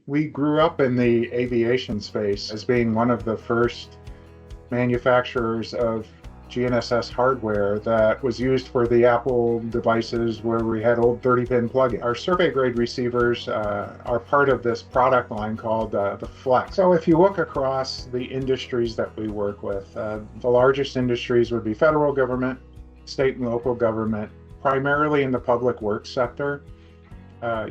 We grew up in the aviation space as being one of the first manufacturers of GNSS hardware that was used for the Apple devices where we had old 30-pin plug-in. Our survey grade receivers are part of this product line called the Flex. So if you look across the industries that we work with, the largest industries would be federal government, state and local government, primarily in the public works sector,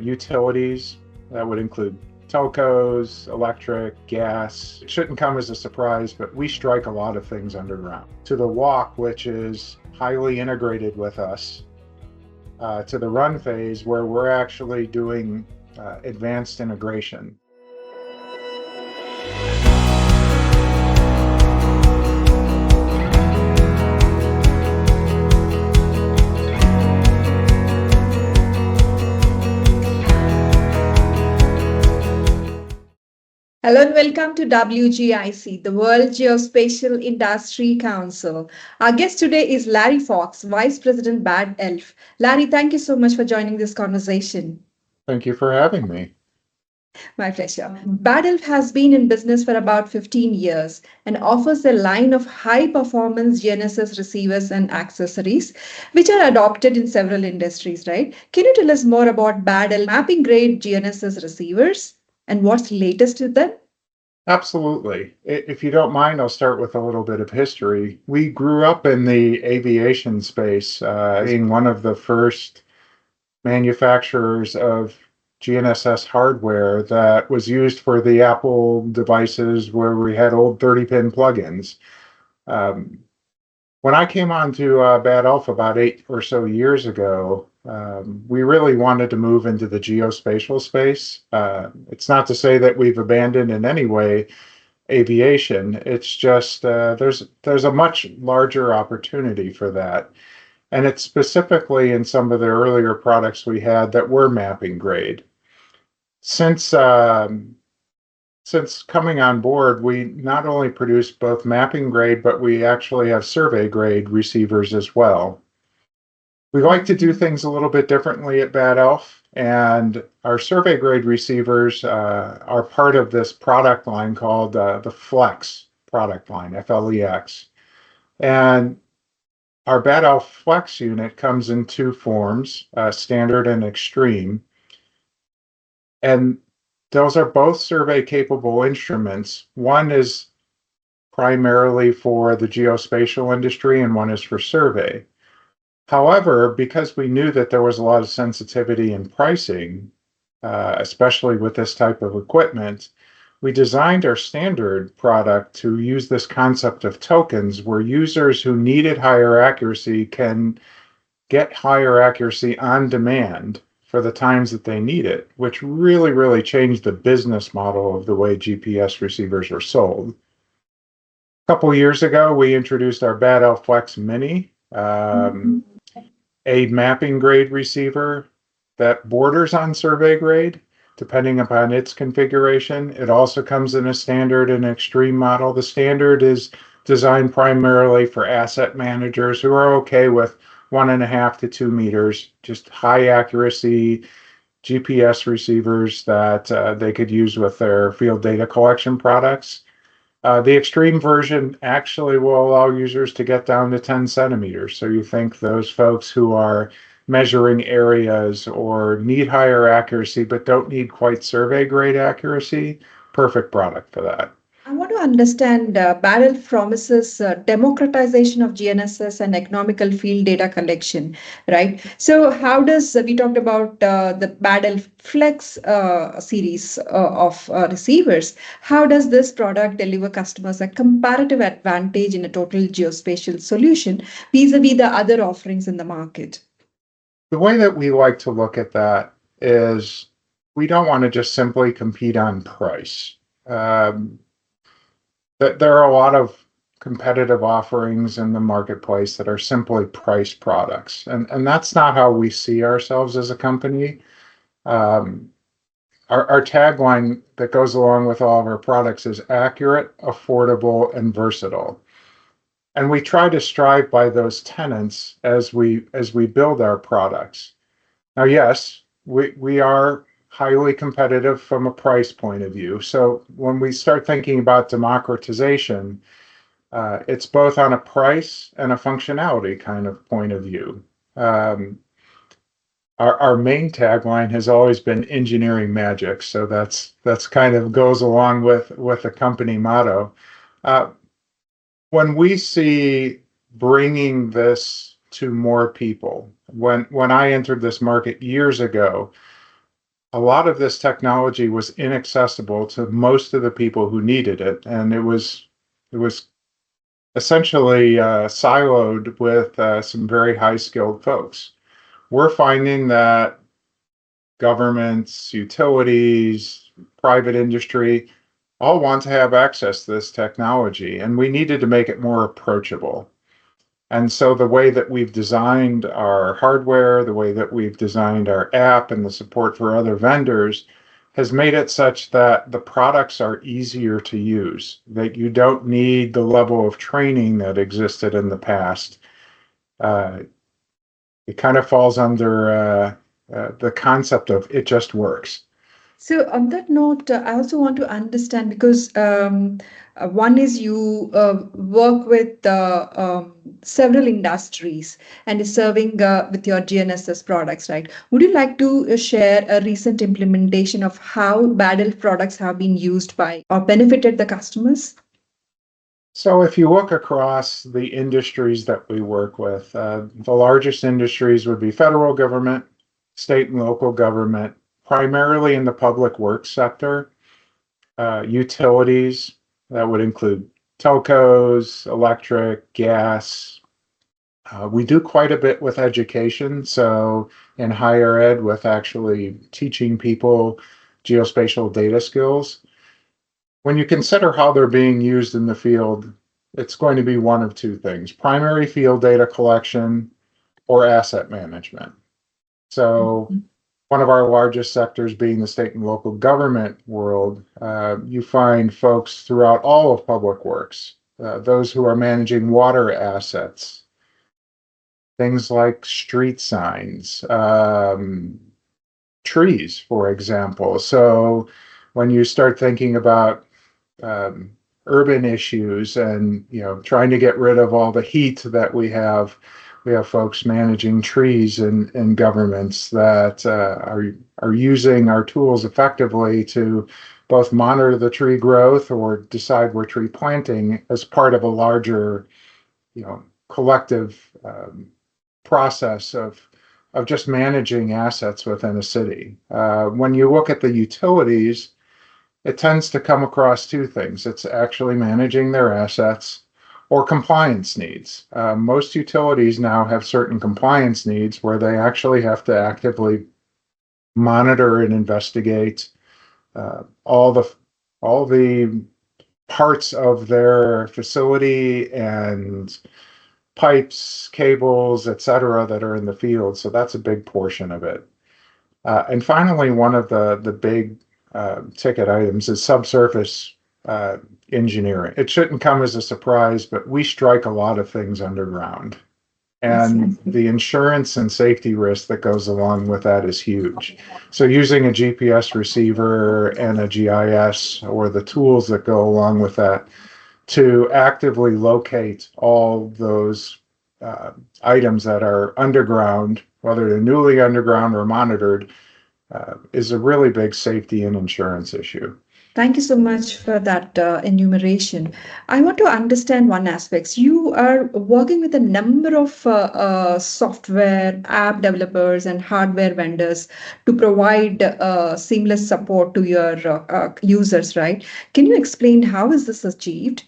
utilities, that would include telcos, electric, gas. It shouldn't come as a surprise, but we strike a lot of things underground. To the walk, which is highly integrated with us, to the run phase, where we're actually doing advanced integration. Hello and welcome to WGIC, the World Geospatial Industry Council. Our guest today is Larry Fox, Vice President Bad Elf. Larry, thank you so much for joining this conversation. Thank you for having me. My pleasure. Bad Elf has been in business for about 15 years and offers a line of high-performance GNSS receivers and accessories, which are adopted in several industries, right? Can you tell us more about Bad Elf mapping-grade GNSS receivers and what's latest with them? Absolutely. If you don't mind, I'll start with a little bit of history. We grew up in the aviation space, being one of the first manufacturers of GNSS hardware that was used for the Apple devices where we had old 30-pin plugins. When I came on to Bad Elf about 8 or so years ago, we really wanted to move into the geospatial space. It's not to say that we've abandoned in any way aviation. It's just there's a much larger opportunity for that. And it's specifically in some of the earlier products we had that were mapping grade. Since coming on board, we not only produce both mapping grade, but we actually have survey grade receivers as well. We like to do things a little bit differently at Bad Elf, and our survey grade receivers are part of this product line called the Flex product line, F-L-E-X. And our Bad Elf Flex unit comes in two forms, standard and extreme. And those are both survey capable instruments. One is primarily for the geospatial industry and one is for survey. However, because we knew that there was a lot of sensitivity in pricing, especially with this type of equipment, we designed our standard product to use this concept of tokens where users who needed higher accuracy can get higher accuracy on demand for the times that they need it, which really changed the business model of the way GPS receivers are sold. A couple years ago, we introduced our Bad Elf Flex Mini, a mapping grade receiver that borders on survey grade, depending upon its configuration. It also comes in a standard and extreme model. The standard is designed primarily for asset managers who are okay with 1.5 to 2 meters, just high accuracy GPS receivers that they could use with their field data collection products. The extreme version actually will allow users to get down to 10 centimeters. So you think those folks who are measuring areas or need higher accuracy but don't need quite survey grade accuracy, perfect product for that. I want to understand Bad Elf promises democratization of GNSS and economical field data collection, right? So how does, we talked about the Bad Elf Flex series of receivers. How does this product deliver customers a comparative advantage in a total geospatial solution vis-a-vis the other offerings in the market? The way that we like to look at that is we don't want to just simply compete on price. There are a lot of competitive offerings in the marketplace that are simply price products. And that's not how we see ourselves as a company. Our tagline that goes along with all of our products is accurate, affordable, and versatile. And we try to strive by those tenets as we build our products. Now, yes, we are highly competitive from a price point of view. So when we start thinking about democratization, it's both on a price and a functionality kind of point of view. Um, our main tagline has always been engineering magic, so that's kind of goes along with the company motto. Uh, when we see bringing this to more people, when I entered this market years ago, a lot of this technology was inaccessible to most of the people who needed it, and it was essentially siloed with some very high skilled folks. We're finding that governments, utilities, private industry all want to have access to this technology, and we needed to make it more approachable. And so the way that we've designed our hardware, the way that we've designed our app and the support for other vendors has made it such that the products are easier to use, that you don't need the level of training that existed in the past. Uh, it kind of falls under the concept of it just works. So on that note, I also want to understand because one is you work with several industries and is serving with your GNSS products, right? Would you like to share a recent implementation of how Battle products have been used by or benefited the customers? So if you look across the industries that we work with, the largest industries would be federal government, state and local government, primarily in the public works sector, utilities, that would include telcos, electric, gas. We do quite a bit with education. So in higher ed, with actually teaching people geospatial data skills. When you consider how they're being used in the field, it's going to be one of two things: primary field data collection or asset management. So one of our largest sectors being the state and local government world, you find folks throughout all of public works, those who are managing water assets, things like street signs, trees, for example. So when you start thinking about um, urban issues and trying to get rid of all the heat that we have folks managing trees in governments that are using our tools effectively to both monitor the tree growth or decide where tree planting as part of a larger collective process of just managing assets within a city. When you look at the utilities, it tends to come across two things. It's actually managing their assets or compliance needs. Most utilities now have certain compliance needs where they actually have to actively monitor and investigate all the parts of their facility and pipes, cables, et cetera, that are in the field. So that's a big portion of it. And finally, one of the big ticket items is subsurface uh, engineering. It shouldn't come as a surprise, but we strike a lot of things underground. Yes, And the insurance and safety risk that goes along with that is huge. So using a GPS receiver and a GIS or the tools that go along with that to actively locate all those uh, items that are underground, whether they're newly underground or monitored, is a really big safety and insurance issue. thank you so much for that enumeration. I want to understand one aspect. You are working with a number of software, app developers, and hardware vendors to provide seamless support to your users, right? Can you explain how is this achieved?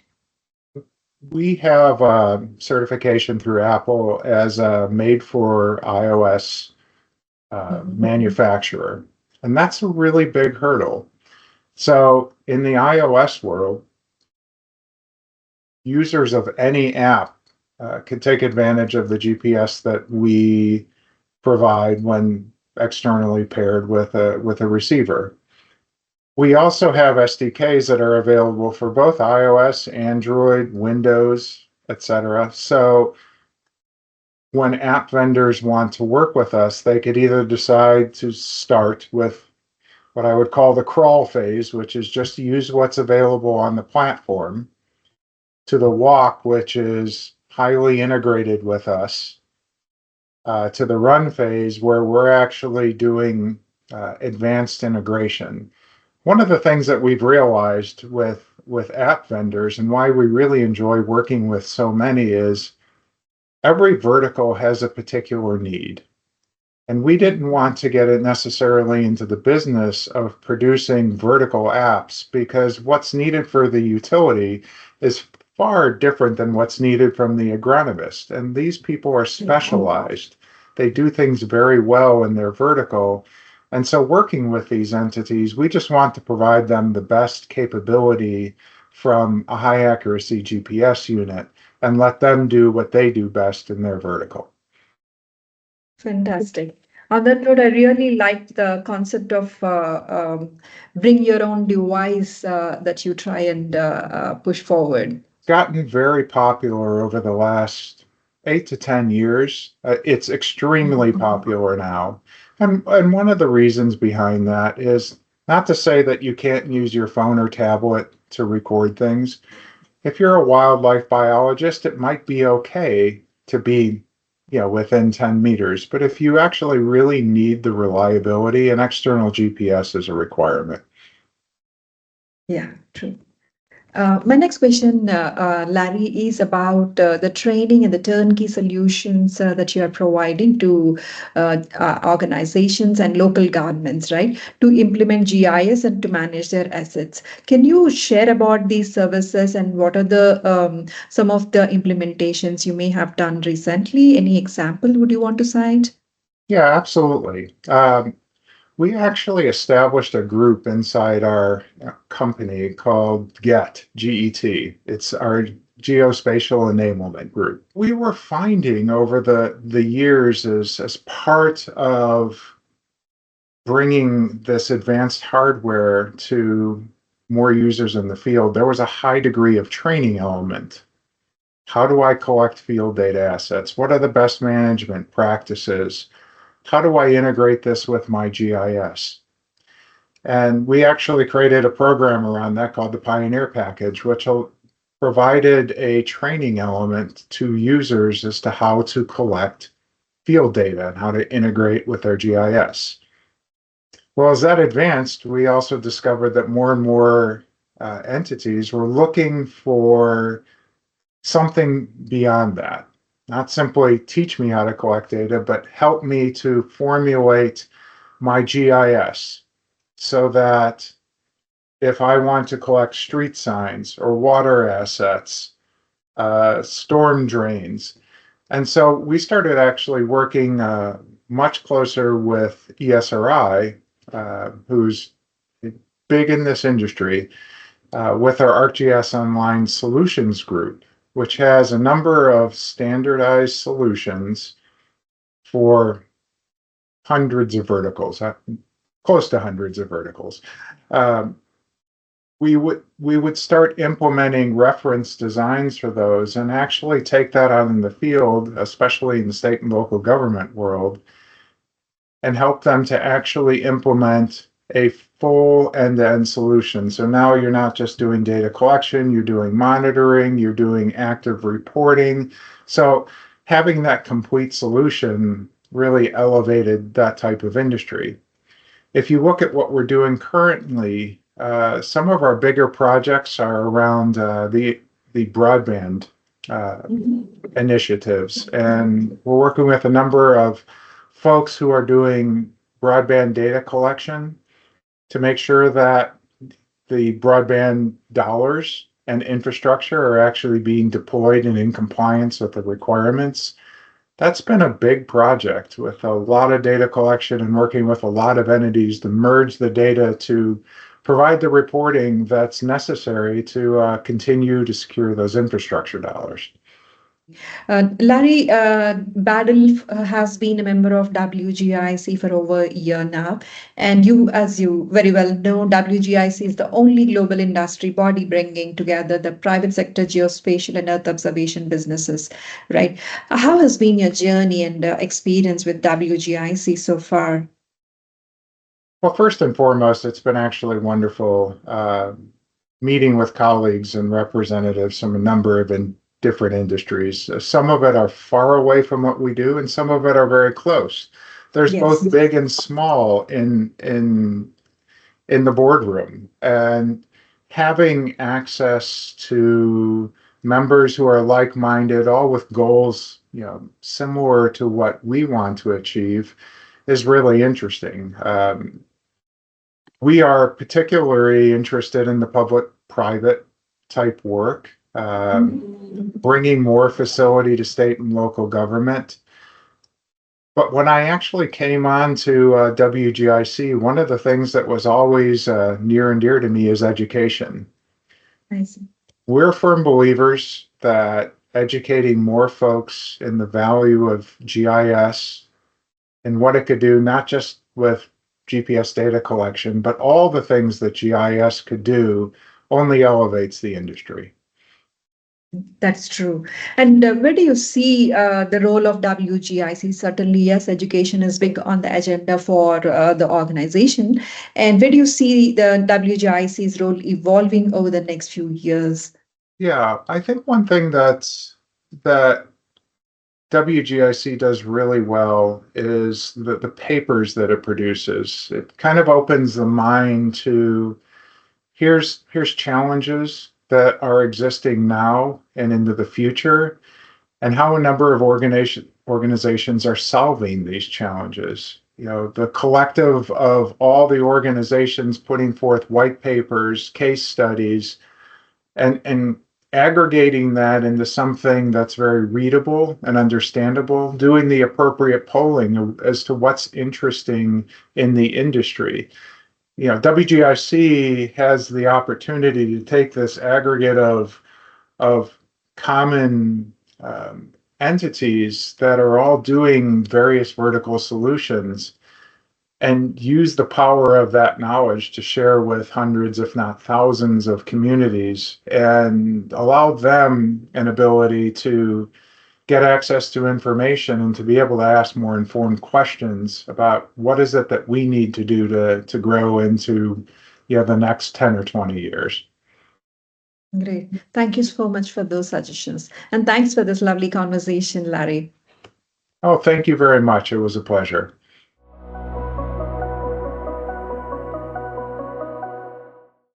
We have certification through Apple as a made for iOS manufacturer. And that's a really big hurdle. So in the iOS world, users of any app can take advantage of the GPS that we provide when externally paired with a receiver. We also have SDKs that are available for both iOS, Android, Windows, etc. So when app vendors want to work with us, they could either decide to start with what I would call the crawl phase, which is just to use what's available on the platform, to the walk, which is highly integrated with us, to the run phase, where we're actually doing advanced integration. One of the things that we've realized with app vendors and why we really enjoy working with so many is every vertical has a particular need. And we didn't want to get it necessarily into the business of producing vertical apps because what's needed for the utility is far different than what's needed from the agronomist. And these people are specialized. They do things very well in their vertical. And so working with these entities, we just want to provide them the best capability from a high accuracy GPS unit and let them do what they do best in their vertical. Fantastic. On that note, I really like the concept of bring your own device that you try and push forward. Gotten very popular over the last 8 to 10 years. It's extremely popular now. And one of the reasons behind that is not to say that you can't use your phone or tablet to record things. If you're a wildlife biologist, it might be okay to be, within 10 meters. But if you actually really need the reliability, an external GPS is a requirement. Yeah, true. My next question, Larry, is about the training and the turnkey solutions that you are providing to organizations and local governments, right, to implement GIS and to manage their assets. Can you share about these services and what are the some of the implementations you may have done recently? Any example would you want to cite? Yeah, absolutely. We actually established a group inside our company called GET. It's our Geospatial Enablement Group. We were finding over the years as part of bringing this advanced hardware to more users in the field, there was a high degree of training element. How do I collect field data assets? What are the best management practices? How do I integrate this with my GIS? And we actually created a program around that called the Pioneer Package, which provided a training element to users as to how to collect field data and how to integrate with their GIS. Well, as that advanced, we also discovered that more and more entities were looking for something beyond that. Not simply teach me how to collect data, but help me to formulate my GIS so that if I want to collect street signs or water assets, storm drains. And so we started actually working much closer with ESRI, who's big in this industry, with our ArcGIS Online Solutions Group, which has a number of standardized solutions for hundreds of verticals, close to hundreds of verticals. We would start implementing reference designs for those and actually take that out in the field, especially in the state and local government world, and help them to actually implement a full end-to-end solution. So now you're not just doing data collection, you're doing monitoring, you're doing active reporting. So having that complete solution really elevated that type of industry. If you look at what we're doing currently, some of our bigger projects are around the broadband initiatives, and we're working with a number of folks who are doing broadband data collection to make sure that the broadband dollars and infrastructure are actually being deployed and in compliance with the requirements. That's been a big project with a lot of data collection and working with a lot of entities to merge the data to provide the reporting that's necessary to continue to secure those infrastructure dollars. Larry, Battle has been a member of WGIC for over a year now. And you, as you very well know, WGIC is the only global industry body bringing together the private sector geospatial and earth observation businesses, right? How has been your journey and experience with WGIC so far? Well, first and foremost, it's been actually wonderful meeting with colleagues and representatives from a number of different industries. Some of it are far away from what we do, and some of it are very close. There's Yes. both big and small in the boardroom, and having access to members who are like-minded, all with goals, similar to what we want to achieve, is really interesting. We are particularly interested in the public-private type work, bringing more facility to state and local government. But when I actually came on to WGIC, one of the things that was always near and dear to me is education. I see. We're firm believers that educating more folks in the value of GIS and what it could do, not just with GPS data collection, but all the things that GIS could do, only elevates the industry. That's true. And where do you see the role of WGIC? Certainly, yes, education is big on the agenda for the organization. And where do you see the WGIC's role evolving over the next few years? Yeah, I think one thing that WGIC does really well is the papers that it produces. It kind of opens the mind to here's challenges that are existing now and into the future, and how a number of organizations are solving these challenges. The collective of all the organizations putting forth white papers, case studies, and aggregating that into something that's very readable and understandable, doing the appropriate polling as to what's interesting in the industry. WGIC has the opportunity to take this aggregate of common entities that are all doing various vertical solutions and use the power of that knowledge to share with hundreds, if not thousands, of communities, and allow them an ability to get access to information and to be able to ask more informed questions about what is it that we need to do to grow into the next 10 or 20 years. Great. Thank you so much for those suggestions. And thanks for this lovely conversation, Larry. Oh, thank you very much. It was a pleasure.